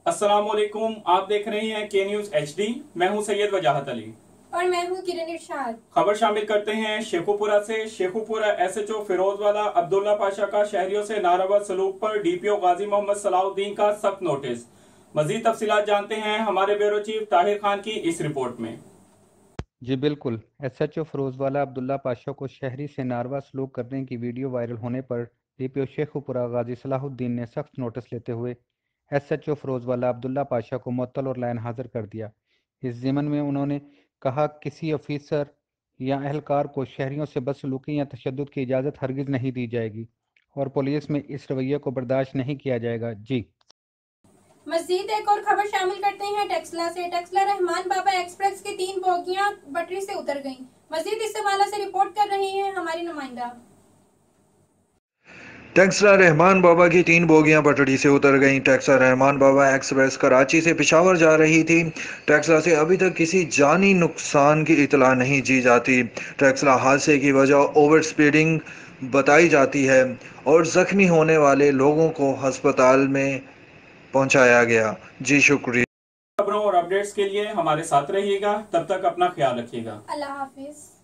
अस्सलामुअलैकुम, आप देख रहे हैं के न्यूज HD। मैं हूं सैयद वजाहत अली और मैं हूं किरण इरशाद। खबर शामिल करते हैं शेखुपुरा से। शेखुपुरा SHO फिरोजवाला अब्दुल्ला पाशा का शहरियों से नारावा सलूक पर DPO गाजी मोहम्मद सलाउद्दीन का सख्त नोटिस। मजीद तफसीलात जानते हैं हमारे ब्यूरो चीफ ताहिर खान की इस रिपोर्ट में। जी बिल्कुल, SHO फिरोजवाला अब्दुल्ला पाशा को शहरी से नारवा सलूक करने की वीडियो वायरल होने पर DPO शेखुपुरा गाजी सलाहुद्दीन ने सख्त नोटिस लेते हुए SHO फिरोजवाला अब्दुल्ला पाशा को मुअत्तल और लाइन हाजिर कर दिया। इस ज़िमन में उन्होंने कहा, किसी ऑफिसर या अहलकार को शहरियों से बदसलूकी या तशद्दुद की इजाज़त हरगिज़ नहीं दी जाएगी और पुलिस में इस रवैये को बर्दाश्त नहीं किया जाएगा। जी मजीद एक और खबर शामिल करते हैं टेक्सला से। टेक्सला रहमान बाबा एक्सप्रेस की 3 बोगियां पटरी से उतर गईं। मजीद इस हवाले से रिपोर्ट कर रही हैं हमारी नुमाइंदा। टेक्सला रहमान बाबा की 3 बोगियां पटड़ी से उतर गईं। टेक्सला रहमान बाबा एक्सप्रेस कराची से पेशावर जा रही थी। टेक्सला से अभी तक किसी जानी नुकसान की इतला नहीं दी जाती। टेक्सला हादसे की वजह ओवर स्पीडिंग बताई जाती है और जख्मी होने वाले लोगों को अस्पताल में पहुंचाया गया। जी शुक्रिया। खबरों और अपडेट्स के लिए हमारे साथ रहिएगा। तब तक अपना ख्याल रखिएगा। अल्लाह हाफिज।